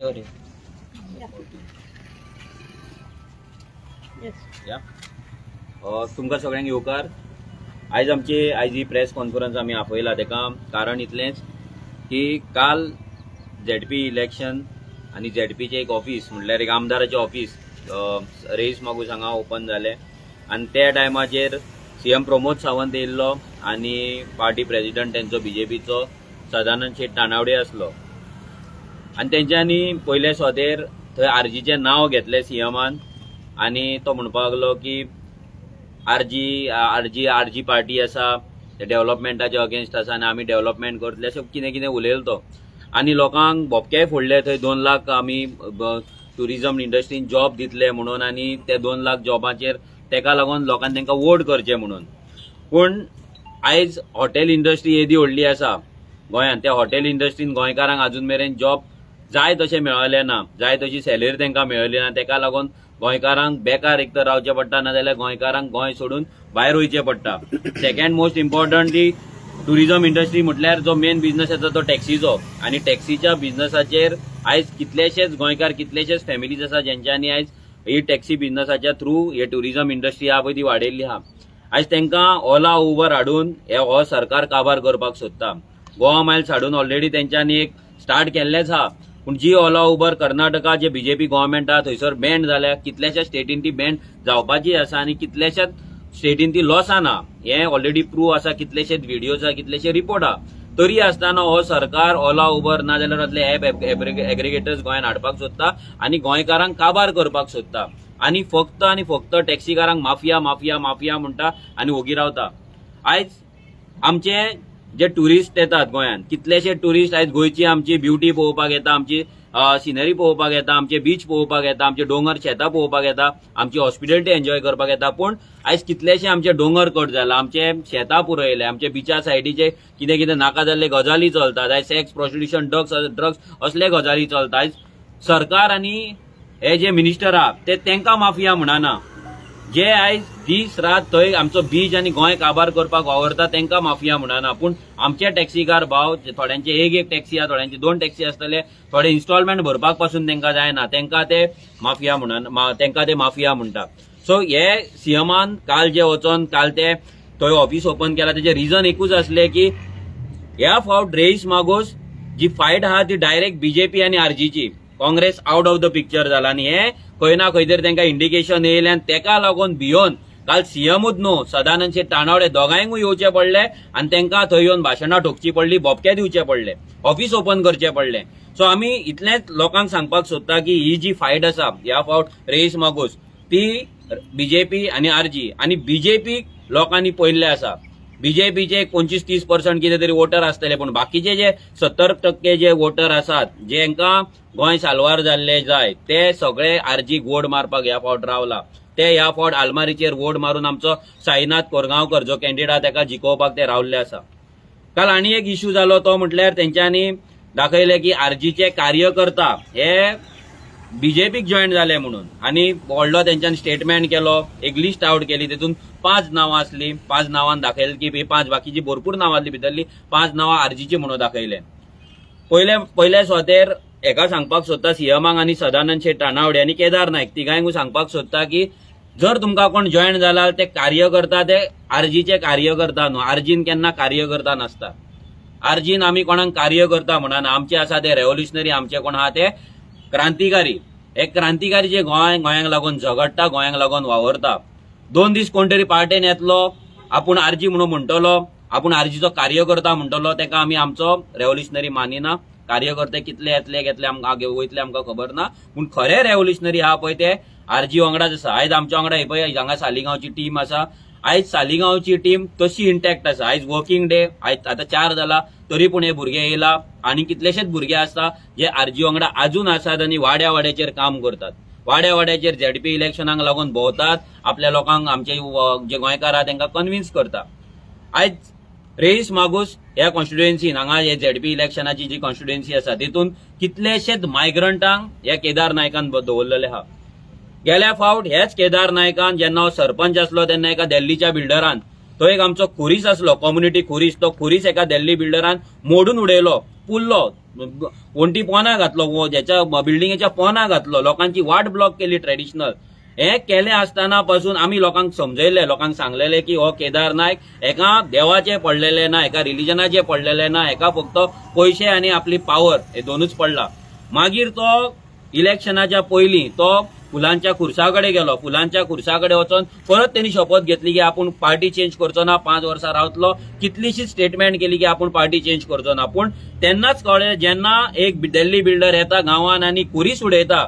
Sorry. तुमकां सगळ्यांक येवकार. आयज ही प्रेस कॉन्फरन्स आमी आपयला तेका कारण इतलेंच की काल झेडपी इलेक्शन आनी झेडपीचे एक ऑफिस म्हटल्यार एक आमदाराचें ऑफिस रेईस मागूस हांगा ओपन जालें आनी त्या टायमाचेर सीएम प्रमोद सावंत येयल्लो आनी पार्टी प्रेसिडेंट तेंचो बीजेपीचो सदानंद शेट तानावडे आसलो आनी तेंच्यांनी पयले सोदेर थंय आरजीचें नांव घेतलें सीएमान आनी तो म्हणपाक लागलो की आरजी पार्टी आसा डेव्हलपमेंटाच्या अगेन्स्ट आसा आनी आमी डेव्हलपमेंट करतले अशें कितें कितें उलयलो तो आनी लोकांक बोबकेय फोडले. थंय 2 लाख आमी टुरिजम इंडस्ट्रीन जॉब दितले म्हणून आनी ते 2 लाख जॉबाचेर तेका लागून लोकांनी तेंकां वोट करचे म्हणून. पूण आयज हॉटेल इंडस्ट्री येदी व्हडली आसा गोंयांत, त्या हॉटेल इंडस्ट्रीन गोंयकारांक अजून मेरेन जॉब जाय तशें मेळले ना, जाय तशी सॅलरी तेंकां मेळ्ळी ना. तेका लागून गोंयकारांक बेकार एक तर रावचें पडटा ना जाल्यार गोंयकारांक गोंय सोडून भायर वयचें पडटा. सेकंड मोस्ट इम्पॉर्टंट ती टुरिजम इंडस्ट्री म्हटल्यार जो मेन बिझनस आसा तो टॅक्सीचो आनी टॅक्सीच्या बिझनसाचेर आयज कितलेशेच गोंयकार कितलेशेच फॅमिलीज आसा जेंच्यांनी आयज ही टॅक्सी बिझनसाच्या थ्रू हे टुरिजम इंडस्ट्री आहा पळय ती वाडयल्ली आहा. आयज तेंकां ओला उबर हाडून हो सरकार काबार करपाक सोदता. गोवा मायल्स हाडून ऑलरेडी तेंच्यांनी एक स्टार्ट केल्लेच आहा. पूण जी ओला उबर कर्नाटका जे बीजेपी गव्हर्मेंट आहा थंयसर बॅन जाल्या, कितल्याशाच स्टेटीन ती बॅन जावपाची आसा आनी कितल्याशाच स्टेटीन ती लॉसान आहा. हे ऑलरेडी प्रूव्ह आसा, कितलेशेच व्हिडिओज आहा, कितलेशे रिपोर्ट आहा. तरी आसतना हो सरकार ओला उबर ना जाल्यार असले ऍप एग्रिगेटर्स गोंयांत हाडपाक सोदता आनी गोंयकारांक काबार करपाक सोदता आनी फक्त टॅक्सीकारांक माफिया माफिया माफिया म्हणटा आनी ओगी रावता. आयज आमचे जे टुरिस्ट येतात गोंयांत, कितलेशे टुरिस्ट आयज गोंयची आमची ब्युटी पळोवपाक येता, आमची सिनरी पळोवपाक येता, आमचे बीच पळोवपाक येता, आमचे डोंगर शेतां पळोवपाक येता, आमची हॉस्पिटॅलिटी एन्जॉय करपाक येता. पूण आयज कितलेशे आमचे डोंगर कट जाला, आमचे शेतां पुरयले, आमचे बिचा सायडीचे कितें कितें नाका जाल्ले गजाली चलतात. आयज सेक्स, प्रोस्टिट्यूशन, ड्रग्स असले गजाली चलतात. आयज सरकार आनी हे जे मिनिस्टर आहा ते तेंकां माफिया म्हणना. जे आयज दीस रात थंय आमचो बीच आनी गोंय काबार करपाक वावरता तेंकां माफिया म्हणना. पूण आमचे टॅक्सीकार भाव थोड्यांचे एक टॅक्सी आहा, थोड्यांचे 2 टॅक्सी आसतले, थोडे इन्स्टॉलमेंट भरपाक पासून तेंकां जायना, तेंकां ते माफिया म्हणटा. सो हे सीएमान काल जे वचोन काल ते थंय ऑफिस ओपन केला तेजे रिजन एकूच आसले की ह्या फावट रेईस मागोस जी फायट आहा ती डायरेक्ट बीजेपी आनी आरजीची, Congress out of the picture जाला आनी हे खंय ना खंय तरी तेंकां इंडिकेशन येयलें आनी तेका लागून भियोन काल सीएमूच न्हू सदानंद शेट तानावडे दोगांयकूय येवचे पडले आनी तेंकां थंय येवन भाशणां ठोकची पडली, बोबके दिवचे पडले, ऑफिस ओपन करचें पडलें. सो आमी इतलेंच लोकांक सांगपाक सोदता की ही जी फायट आसा ह्या फावट रेईस मागोस ती बीजेपी आनी आरजी आनी बीजेपी लोकांनी पयल्ले आसा. बीजेपीचे 25-30% कितें तरी वोटर आसतले, पूण बाकीचे जे 70% जे वोटर आसात जेंकां गोंय साल्वार जाल्ले जाय ते सगळे आरजीक वोट मारपाक ह्या फावट रावला. ते ह्या फावट आलमारीचेर वोट मारून आमचो साईनाथ कोरगांवकर जो कॅन्डिडेट तेका जिखोवपाक ते रावल्ले आसा. काल आनी एक इश्यू जालो तो म्हटल्यार तेंच्यांनी दाखयले की आरजीचे कार्यकर्ता हे बीजेपीक जॉईन जाले म्हणून आनी व्हडलो तेंच्यांनी स्टेटमेंट केलो, एक लिस्ट आउट केली, तेतून 5 नांवां आसली. 5 नांवान दाखयले की 5 बाकीची भरपूर नांवां आसली, भितरली 5 नांवां आरजीची म्हणून दाखयले. पयले स्वातेर हेका सांगपाक सोदता सीएमाक आनी सदानंद शेट तानावडे आनी केदार नायक तिगांयकूय सांगपाक सोदता की जर तुमकां कोण जॉईन जाला ते कार्यकर्ता ते आरजीचे कार्यकर्ता न्हू. आरजीन केन्ना कार्यकर्ता नासता. आरजीन आमी कोणाक कार्यकर्ता म्हणना. आमचे आसा ते रेव्होल्युशनरी, आमचे कोण आहा ते क्रांतिकारी. एक क्रांतिकारी जे गोंयांक लागून झगडटा, गोंयांक लागून वावरता. 2 दीस कोण तरी पार्टेन येतलो, आपूण आरजी म्हणून म्हणटलो, आपूण आरजीचो कार्यकर्ता म्हणटलो, तेका आमी आमचो रेव्होल्युशनरी मानिना. कार्यकर्ते कितले येतले आमकां वयतले आमकां खबर ना, पूण खरे रेव्होल्युशनरी आहा पळय ते आरजी वांगडाच आसा. आयज आमच्या वांगडा पळय हांगा सालिगांवची टीम आसा. आयज सालिगांवची टीम तशी इंटॅक्ट आसा. आयज वर्किंग डे, आयज आतां 4 जाला तरी पूण हे भुरगे येयला आनी कितलेशेच भुरगे आसता जे आरजी वांगडा आजून आसात आनी वाड्याचेर काम करतात. वाड्याचेर झेडपी इलेक्शनाक लागून भोंवतात, आपल्या लोकांक आमचे जे गोंयकार आहा तांकां कन्विन्स करता. आयज रेईस मागोस ह्या कॉन्स्टिट्युएन्सीन हांगा हे झेडपी इलेक्शनाची जी कॉन्स्टिट्युएन्सी आसा तितून कितलेशेच मायग्रंटांक ह्या केदार नायकान दवरलेले आहा. गेल्या फावट हेच केदार नायकान जेन्ना सरपंच आसलो तेन्ना एका दिल्लीच्या बिल्डरान तो एक आमचो खुरीस आसलो, कम्युनिटी खुरीस. तो खुरीस एका दिल्ली बिल्डरान मोडून उडयलो, पुल्लो, वणटी पोना घातलो, ज्याच्या बिल्डिंगेच्या पोना घातलो, लोकांची वाट ब्लॉक केली ट्रेडिशनल. हे केले आसतना पासून आमी लोकांक समजयले, लोकांक सांगलेले की हो केदार नायक एका देवाचे पडलेले ना, एका रिलिजनाचे पडलेले ना, एका फक्त पैसे आणि आपली पावर हे दोनूच पडला. मागीर तो इलेक्शनाच्या पयलीं तो फुलांच्या खुर्साकडे गेलो. फुलांच्या खुर्साकडे वचून परत त्यांनी शपथ घेतली की आपण पार्टी चेंज करचो ना, 5 वर्सां रावतलो. कितलीशीच स्टेटमेंट केली की आपण पार्टी चेंज करचो ना. पूण तेन्नाच कळ्ळें जेन्ना एक दिल्ली बिल्डर येता गांवांत आनी खुरीस उडयता,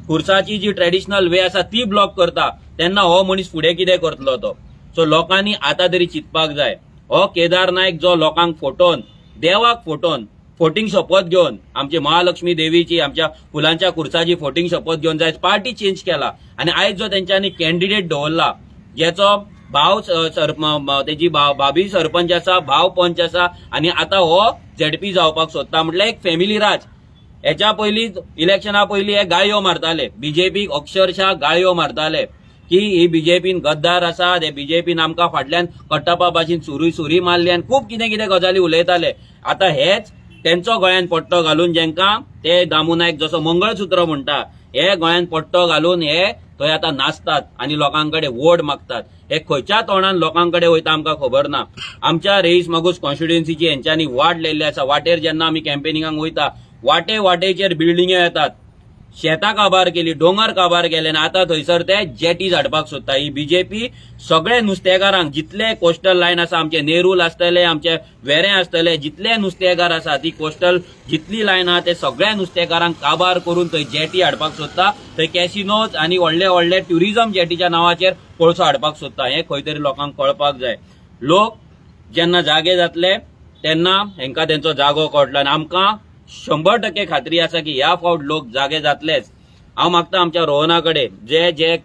खुर्साची जी ट्रेडिशनल वे आसा ती ब्लॉक करता, तेन्ना हो मनीस फुडें कितें करतलो तो. सो लोकांनी आतां तरी चिंतपाक जाय. हो केदार नायक जो लोकांक फोटोवन, देवाक फोटोवन, फोटींग शपथ घेवन, आमची महालक्ष्मी देवीची, आमच्या फुलांच्या खुर्साची फोटींग शपथ घेवन जायत पार्टी चेंज केला. आनी आयज जो तेंच्यांनी कॅन्डिडेट दवरला, ज्याचो भाव तेजी भाभी सरपंच आसा, भाव पंच आसा, आनी आतां हो झेडपी जावपाक सोदता, म्हटल्यार एक फॅमिली राज. हेच्या पयलीं इलेक्शना पयलीं हे गाळयो मारताले, बीजेपीक अक्षरशः गाळयो मारताले की ही बीजेपीन गद्दार आसा, हे बीजेपीन आमकां फाटल्यान कट्टपा भाशेन सुरी मारली आनी खूब कितें कितें गजाली उलयताले. आतां हेच तेंचो गोंयान पट्टो घालून जेंकां ते दामू नायक जसो मंगळसूत्र म्हणटा, हे गोंयान पट्टो घालून हे थंय आतां नाचतात आनी लोकांकडे वोट मागतात. हे खंयच्या तोंडान लोकांकडे वयता आमकां खबर ना. आमच्या रेईस मागूस कॉन्स्टिट्युएन्सीची हेंच्यांनी वाट लायल्ली आसा. वाटेर जेन्ना आमी कॅम्पेनिंगाक वयता, वाटेचेर बिल्डिंगे येतात. शेतां काबार केली, डोंगर काबार केले, आनी आतां थंयसर ते जेटी हाडपाक सोदता. ही बीजेपी सगळे नुस्तेकारांक, जितले कोस्टल लायन आसा, आमचे नेरूल आसतले, आमचे वेरें आसतले, जितले नुस्तेकार आसा, ती कोस्टल जितली लायन आहा ते सगळ्या नुस्तेकारांक काबार करून थंय जेटी हाडपाक सोदता. थंय कॅसिनोज आनी व्हडले व्हडले ट्युरिझम जेटीच्या नांवाचेर कोळसो हाडपाक सोदता. हे खंय तरी लोकांक कळपाक जाय. लोक जेन्ना जागे जातले तेन्ना हेंकां तेंचो जागो कळटलो आनी आमकां 100% खात्री आसा की ह्या फावट लोक जागे जातलेच. हांव मागता आमच्या रोहनाकडे जे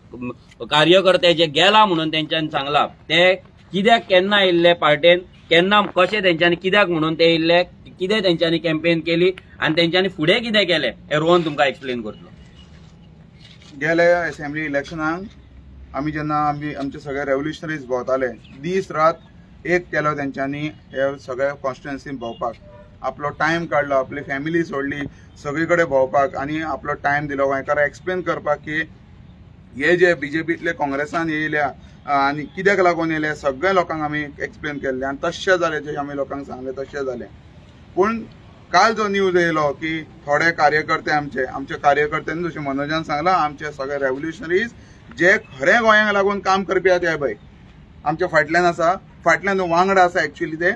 कार्यकर्ते जे गेला म्हणून तेंच्यांनी सांगला, ते कित्याक केन्ना येयल्ले पार्टेन, केन्ना कशें तेंच्यांनी कित्याक म्हणून ते येयल्ले, कितें तेंच्यांनी कॅम्पेन केली आनी तेंच्यांनी फुडें कितें केलें हें रोहन तुमकां एक्सप्लेन करतलो. गेले असेंब्ली इलेक्शनाक आमी जेन्ना आमचे सगळे रेव्होल्युशनरीज भोंवताले, दीस रात एक केलो तेंच्यांनी हे सगळ्या कॉन्स्टिट्युएन्सीन भोंवपाक. आपलो टायम काडलो, आपली फॅमिली सोडली सगळी कडेन भोंवपाक आनी आपलो टायम दिलो गोंयकारांक एक्सप्लेन करपाक की हे जे बीजेपीतले काँग्रेसान येयल्या आनी कित्याक लागून येयले सगळ्या लोकांक आमी एक्सप्लेन केल्ले आनी तशें जालें जे आमी लोकांक सांगलें तशें जालें. पूण काल जो न्यूज येयलो की थोडे कार्यकर्ते आमचे कार्यकर्त्यांनी जशें मनोजान सांगलां, आमचे सगळे रेव्होल्युशनरीज जे खरे गोंयांक लागून काम करपी आहात ते पळय आमच्या फाटल्यान आसा, फाटल्यान वांगडा आसा एक्चुअली ते.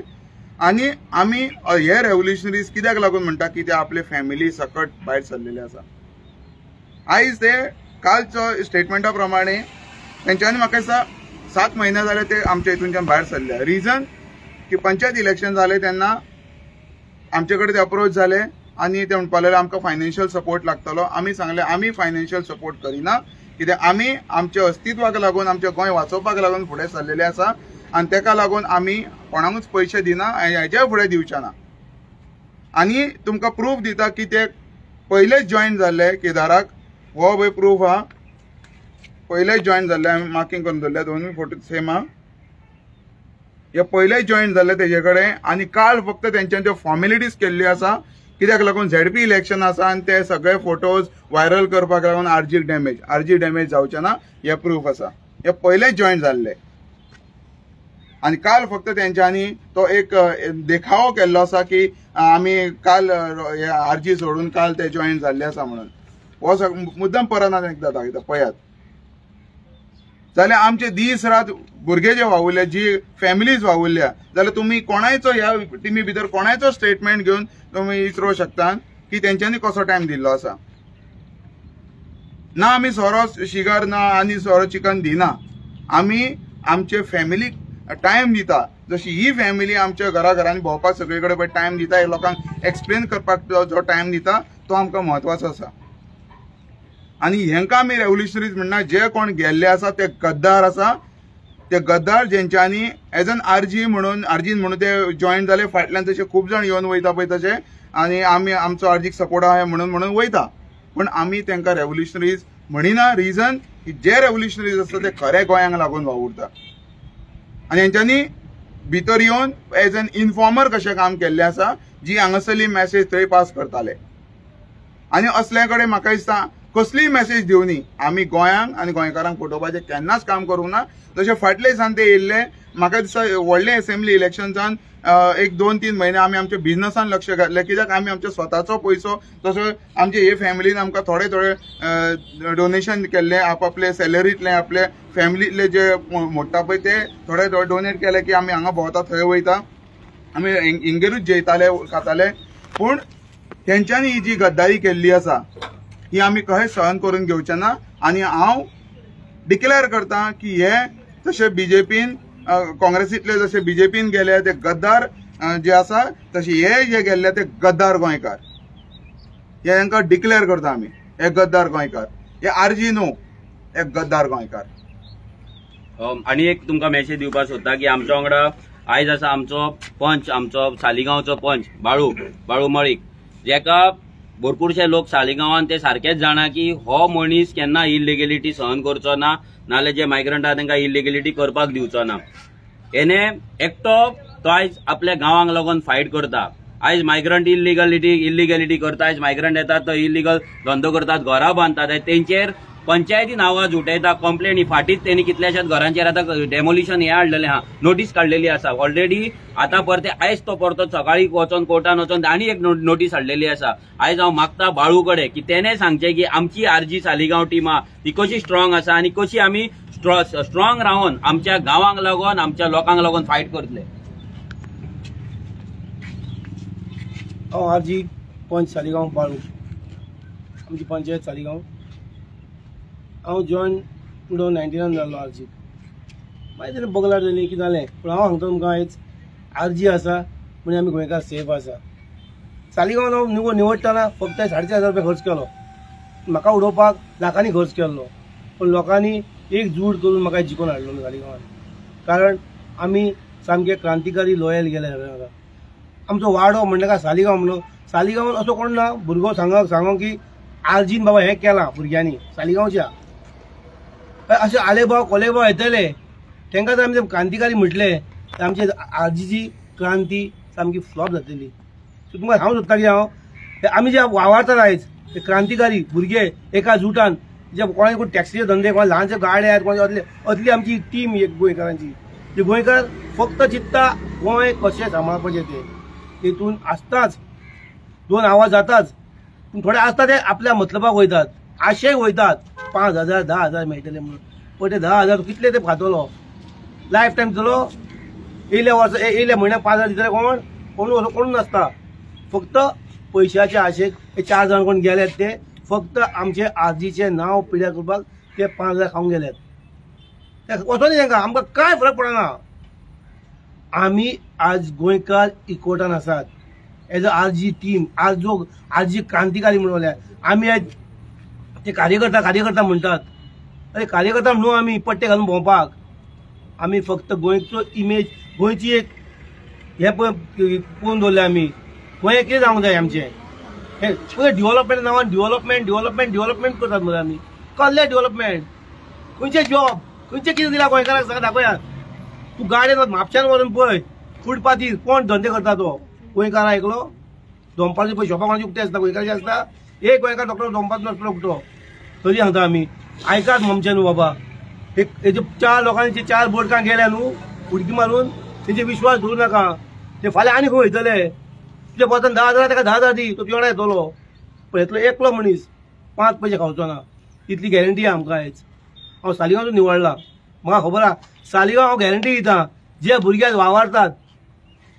आनी आमी हे रेव्होल्युशनरीज कित्याक लागून म्हणटा की ते आपले फॅमिली सकट भायर सरलेले आसा. आयज ते कालचो स्टेटमेंटा प्रमाणे तेंच्यांनी म्हाका दिसता 7 म्हयने जाले ते आमच्या हितूनच्यान भायर सरले. रिजन की पंचायत इलेक्शन जाले तेन्ना आमचे कडेन ते अप्रोच जाले आनी ते म्हणपाक लागले आमकां फायनान्शियल सपोर्ट लागतलो. आमी सांगले आमी फायनान्शियल सपोर्ट करिना, कित्याक आमी आमच्या अस्तित्वाक लागून, आमचें गोंय वाचोवपाक लागून फुडें सरलेले आसा आनी तेका लागून आमी कोणाकूच पयशे दिना, हेच्या फुडें दिवचे ना. आनी तुमकां प्रूफ दिता की ते पयलेच जॉयन जाल्ले केदाराक, हो पळय प्रूफ आहा, पयलेच जॉयन जाल्ले, आमी मार्किंग करून दवरल्या, दोनूय फोटो सेम आहा. हे पयलेच जॉयन जाल्ले तेजे कडेन आनी काल फक्त तेंच्यांनी त्यो फॉर्मेलिटीज केल्ली आसा. कित्याक लागून झेडपी इलेक्शन आसा आनी ते सगळे फोटोज व्हायरल करपाक लागून आरजी डॅमेज जावचे ना, हे प्रूफ आसा. हे पयलेच जॉयन जाल्ले आनी काल फक्त तेंच्यांनी तो एक देखावो केल्लो आसा की आमी काल आरजी सोडून काल ते जॉयन जाल्ले आसा म्हणून. हो मुद्दम परत एकदां दाखयता पळयात. जाल्यार आमचे दीस रात भुरगे जे वावुरले, जी फॅमिलीज वावुरल्या, जाल्यार तुमी कोणायचो ह्या टिमी भितर कोणायचो स्टेटमेंट घेवन तुमी विचारूं शकता की तेंच्यांनी कसो टायम दिल्लो आसा. ना आमी सोरो शिगर ना आनी सोरो चिकन दिना, आमी आमचे फॅमिलीक टायम दिता. जशी ही फॅमिली आमच्या घरांनी भोंवपाक सगळे कडेन टायम दिता, लोकांक एक्सप्लेन करपाक जो टायम दिता तो आमकां म्हत्वाचो आसा. आनी हेंकां आमी रेव्होल्युशनरीज म्हणना, जे कोण गेल्ले आसा ते गद्दार आसा, ते गद्दार जेंच्यांनी एज एन आरजीन म्हणून ते जॉयन जाले. फाटल्यान तशे खूब जाण येवन वयता पळय तशे, आनी आमी आमचो आरजीक सपोर्ट आहा म्हणून वयता. पूण आमी तेंकां रेव्होल्युशनरीज म्हणिना. रिजन की जे रेव्होल्युशनरीज आसता ते खरे गोंयांक लागून वावुरता. आनी हेंच्यांनी भितर येवन एज एन इन्फॉर्मर कशें काम केल्लें आसा, जी हांगासरली मॅसेज थंय पास करताले. आनी असल्या कडेन म्हाका दिसता कसलीय मॅसेज दिवनी आमी गोंयांक आनी गोंयकारांक फटोवपाचें केन्नाच काम करूंक ना. जशें फाटले दिसान ते येयल्ले, म्हाका दिसता व्हडले असेंब्ली इलेक्शन्सान 1-2-3 म्हयने आमी आमच्या बिझनसान लक्ष घातलें, कित्याक आमी आमच्या स्वताचो पयसो तसो आमचे हे फॅमिलीन आमकां थोडे थोडे डोनेशन केल्ले, आपले सॅलरींतले आपले फॅमिलीतले जे मोडटा पळय ते थोडे थोडे डोनेट केले की आमी हांगा भोंवता, थंय वयता, आमी हिंगेरूच जेयताले खाताले. पूण तेंच्यांनी ही जी गद्दारी केल्ली आसा ही आमी कशें सहन करून घेवचें ना. आनी हांव डिक्लेअर करता की हे जशे बीजेपीन काँग्रेसींतले जशे बीजेपीन गेले ते गद्दार जे आसा, तशे हे जे गेल्ले ते गद्दार गोंयकार. हे तांकां डिक्लेअर करता आमी, हे गद्दार गोंयकार, हे आरजी न्हू, हे गद्दार गोंयकार. आनी एक तुमकां मॅसेज दिवपाक सोदता की आमच्या वांगडा आयज आसा आमचो पंच, आमचो सालिगांवचो पंच बाळू मळीक, जेका भरपूरशे लोक सालिगांवान ते सारकेच जाणा की हो मनीस केन्ना इलिगेलिटी सहन करचो ना, नाल्यार जे मायग्रंट आहा तांकां इलिगेलिटी करपाक दिवचो ना. हेने एकटो तो आयज आपल्या गांवांक लागून फायट करता. आयज मायग्रंट इलिगेलिटी करता, आयज मायग्रंट येतात तो इलिगल धंदो करतात, घरां बांदतात, तेंचेर पंचायतीन आवाज उठयता, कंप्लेनी फाटीच त्यांनी कितल्याशाच घरांचेर आतां डेमोलिशन हे हाडलेलें आहा, नोटीस काडलेली आसा ऑलरेडी. आतां परते आयज तो परतो सकाळी वचोन कोर्टान वचोन आनी एक नोटीस हाडलेली आसा. आयज हांव मागता बाळू कडेन की तेणे सांगचें की आमची आरजी सालिगांव टीम आहा ती कशी स्ट्रॉंग आसा आनी कशी आमी स्ट्रॉंग रावन आमच्या गांवांक लागून आमच्या लोकांक लागून फायट करतले. हांव आरजी पंच सालिगांव बाळू, आमची पंचायत सालिगांव. हांव जॉयन 2019 जाल्लो आरजी. मागीर तेणें बगलार जाली कितें जालें, पूण हांव सांगता तुमकां आयज आरजी आसा म्हणजे आमी गोंयकार सेफ आसा. सालिगांव हांव निवडटाना फक्त 4.5 रुपया खर्च केलो, म्हाका उडोवपाक लाखांनी खर्च केल्लो, पूण लोकांनी एक जूट करून म्हाका जिखून हाडलो सालिगांवान. कारण आमी सामके क्रांतिकारी लॉयल गेले सगळे. आमचो वाडो म्हणटा काय सालिगांव म्हणून, सालिगांवान असो कोण ना भुरगो सांगो की आरजीन बाबा हें केलां भुरग्यांनी सालिगांवच्या. अशे आलेभाव कोलेभाव येतले तांकां जर आमी क्रांतिकारी म्हटले तर आमचे आरजीची क्रांती सामकी फ्लॉप जातली. सो तुमकां सांगूंक सोदता की हांव आमी जे वावरतात आयज ते क्रांतिकारी भुरगे एका जुटान, जे कोणाचे कोण टॅक्सीचे धंदे, कोणा ल्हानशे गाडे आहेत, कोणाचे असली आमची टीम एक गोंयकारांची. जे गोंयकार फक्त चित्ता गोंय कशें सांबाळपाचें ते तेतून आसताच. 2 आवाज जाताच, पूण थोडे आसता ते आपल्या मतलबाक वयतात, आशेक वयतात 5,000 10,000 मेळटले म्हणून. पण ते 10,000 कितले ते खातलो, लायफ टायम जालो, येयल्या वर्सा येयल्या म्हयन्याक 5,000 दितले कोण नासता. फक्त पयशाच्या आशेक हे 4 जाण कोण गेल्यात ते फक्त आमचे आरजीचे नांव पिड्यार करपाक ते 5,000 खावंक गेल्यात. वचोनी तांकां आमकां कांय फरक पडना. आमी आज गोंयकार इकोटान आसात as a RG team, RG क्रांतिकारी म्हणून आमी आज ते कार्यकर्ता म्हणटात. अरे कार्यकर्ता म्हणून आमी पट्टे घालून भोंवपाक, आमी फक्त गोंयचो इमेज, गोंयची एक हे पळोवन दवरले आमी. गोंय कितें जावंक जाय आमचें हे डेव्हलपमेंट नांवान डेव्हलपमेंट करतात मरे आमी. कसले डेव्हलपमेंट, खंयचे जॉब, खंयचे कितें दिला गोंयकाराक सांगा दाखयात. तूं गाडयेन म्हापशान व्हरून पळय फुटपाथीर कोण धंदे करता तो गोंयकारा एकलो. दोंपारचे पळय शॉपां कोणाचे उक्ते आसता, गोंयकाराचे आसता. एक गोंयकार डॉक्टर दोंपार नासलो उक्तो. तरी सांगता आमी आयकात आमचे न्हू बाबा. हेजे 4 लोकांचे 4 बोडकां गेल्या न्हू उडकी मारून, तेंचे विश्वास धरू नाका. ते फाल्यां आनी खंय वयतले. तुज्या पोतान 10,000 ताका 10,000 दी, तो तुजे वांगडा येतलो. पण येतलो एकलो मनीस 5 पयशे खावचो ना, इतली गॅरंटी आहा आमकां आयज. हांव सालिगांवचो निवडला, म्हाका खबर आहा सालिगांव हांव गॅरंटी दिता जे भुरगे वावरतात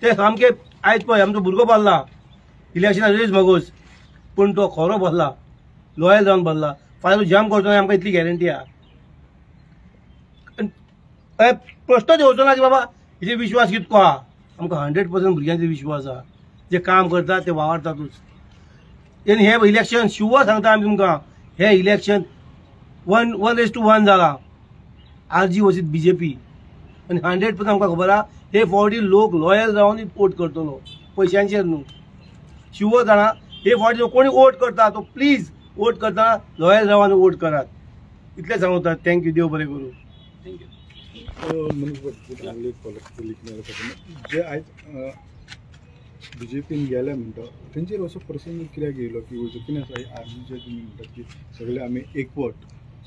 ते सामके. आयज पळय आमचो भुरगो भरला इलेक्शनाक रेस मागोस, पूण तो खरो भरला, लॉयल जावन भरला. फाल्यां तूं जाम करचो ना, आमकां इतली गॅरंटी आहा. प्रश्नच येवचो ना की बाबा हेजे विश्वास कितको आहा. आमकां 100% भुरग्यांचेर विश्वास आहा, जे काम करतात ते वावरतातूच. आनी हे इलेक्शन शुवर सांगता आमी तुमकां, हे इलेक्शन 1:1 जाला. RG versus BJP. आनी 100% आमकां खबर आहा हे फावटी लोक लॉयल जावन वोट करतलो, पयशांचेर न्हू. शुवर जाणा हे फावटी कोणी वोट करता तो प्लीज वोट करतना लॉयल जावन वोट करात. इतलें सांगता. थँक्यू, देव बरें करूं. थँक्यू. मनीस भट हांवें जे आयज BJPन गेले म्हणटा तेंचेर असो प्रसंग कित्याक येयलो की कितें आसा आर्मीचे तुमी म्हणटात की सगळे आमी एकवट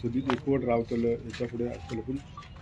सदींच एकवट रावतलो हेच्या फुडें आसतलो पूण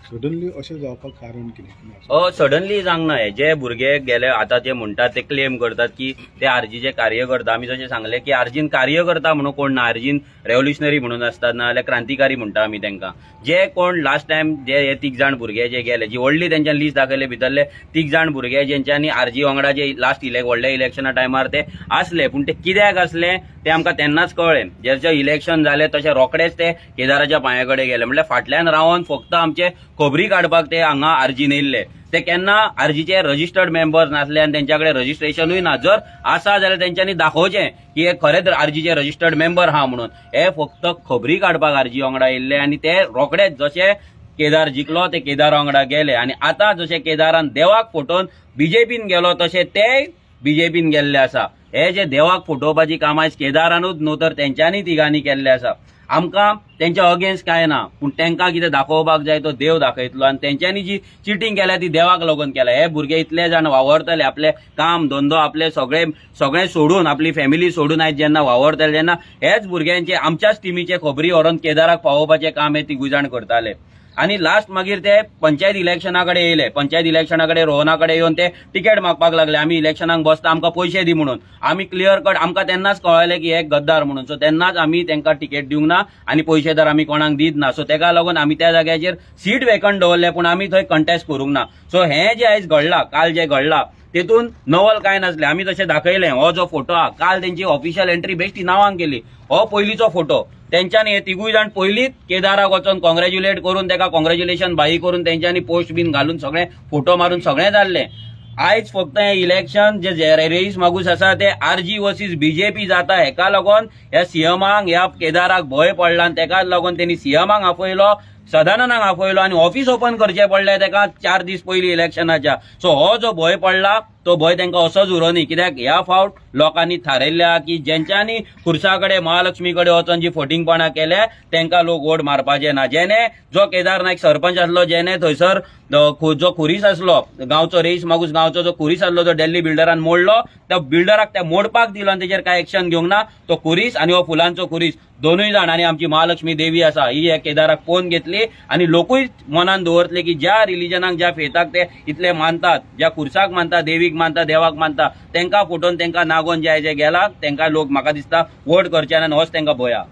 सडनली अशें जावपाक कारण कितें सडनली जावंक ना जे भुरगे गेले आतां जे म्हणटात ते क्लेम करतात की ते आरजीचे कार्य करता आमी जशें सांगले की आरजीन कार्य करता म्हणून कोण ना आरजीन रेव्होल्युशनरी म्हणून आसतात ना जाल्यार क्रांतिकारी म्हणटा आमी तांकां जे कोण लास्ट टायम जे हे 3 जाण भुरगे जे गेले जी व्हडली तेंच्यान लिस्ट दाखयले भितरले 3 जाण भुरगे जेंच्यांनी आरजी वांगडा जे लास्ट व्हडल्या इलेक्शना टायमार ते आसले पूण ते कित्याक आसले ते आमकां तेन्नाच कळ्ळें जेचे इलेक्शन जालें तशें रोखडेच ते केदाराच्या पांया कडेन गेले म्हणल्यार फाटल्यान रावन फक्त आमचे खबरी काडपाक ते हांगा आरजीन येयल्ले ते केन्ना आरजीचे रजिस्टर्ड मेंबर्स नासले आनी तेंच्या कडेन रजिस्ट्रेशनूय ना जर आसा जाल्यार तेंच्यांनी दाखोवचें की हे खरेंच आरजीचे रजिस्टर्ड मेंबर हा म्हणून हे फक्त खबरी काडपाक आरजी वांगडा येयल्ले आनी ते रोखडेच जशे केदार जिखलो ते केदार वांगडा गेले आनी आतां जशे केदारान देवाक फोटोवन BJPन गेलो तशे ते BJPन गेल्ले आसा हे जे देवाक फोटोवपाची कामां केदारानूच न्हू तर तेंच्यांनी तिगांनी केल्ले आसा आमकां तेंच्या अगेन्स्ट काय ना पूण तेंकां कितें दाखोवपाक जाय तो देव दाखयतलो आनी तेंच्यांनी जी चिटींग केल्या ती देवाक लागून केल्या हे भुरगे इतले जाण वावरतले आपले काम धंदो आपले सगळे सोडून आपली फॅमिली सोडून आयज जेन्ना वावरतले जेन्ना हेच भुरग्यांचे आमच्याच टिमीचे खबरी व्हरून केदाराक पावोवपाचें काम हे तिगूय जाण करताले आनी लास्ट मागीर ते पंचायत इलेक्शना कडेन येयले पंचायत इलेक्शना कडेन रोहना कडेन येवन ते तिकेट मागपाक लागले आमी इलेक्शनाक बसता आमकां पयशे दी म्हणून आमी क्लियर कट आमकां तेन्नाच कळयलें की हे गद्दार म्हणून सो तेन्नाच आमी तेंकां तिकेट दिवंक ना आनी पयशे तर आमी कोणाक दीत ना सो तेका लागून आमी त्या जाग्याचेर सीट वेकंट दवरले पूण आमी थंय कंटेस्ट करूंक ना सो हे जे आयज घडलां काल जे घडलां तेतून नवल काय नासलें आमी तशें दाखयलें हो जो फोटो आहा काल तेंची ऑफिशियल एंट्री बेश्टी नांवांक केली हो पयलींचो फोटो तेंच्यांनी हे तिगूय जाण पयलींच केदाराक वचोन कॉंग्रॅच्युलेट करून तेका कॉंग्रॅच्युलेशन बाई करून तेंच्यांनी पोस्ट बीन घालून सगळे फोटो मारून सगळें जाल्लें आयज फक्त हे इलेक्शन जे रेईस मागूस आसा ते आरजी वर्सीस BJP जाता हेका लागून ह्या सीएमाक ह्या केदाराक भंय पडला आनी तेकाच लागून तेणी सीएमाक आपयलो सदानंदाक आपयलो आनी ऑफिस ओपन करचें पडलें तेका 4 दीस पयलीं इलेक्शनाच्या सो हो जो भंय पडला तो भंय तेंकां असोच उरो न्ही कित्याक ह्या फावट लोकांनी थारायल्ल्या की जेंच्यांनी खुर्सा कडेन महालक्ष्मी कडेन वचोन जी फोटिंगपणां केल्या तेंकां लोक वोट मारपाचे ना जेणे जो केदार नायक सरपंच आसलो जेणे थंयसर जो खुरीस आसलो गांवचो रेईस मागूस गांवचो जो खुरीस आसलो जो दिल्ली बिल्डरान मोडलो त्या बिल्डराक ते मोडपाक दिलो आनी तेजेर कांय एक्शन घेवंक ना तो खुरीस आनी हो फुलांचो खुरीस दोनूय जाण आनी आमची महालक्ष्मी देवी आसा ही ह्या केदाराक पोवन घेतली आनी लोकूय मनान दवरतले की ज्या रिलिजनाक ज्या फेथाक ते इतले मानतात ज्या खुर्साक मानता देवीक मानता देवाक मानता तेंकां फोटोवन तेंकां नागोवन जे गेला तेंकां लोक म्हाका दिसता वोट करचे आनी होच तेंकां भंय आहा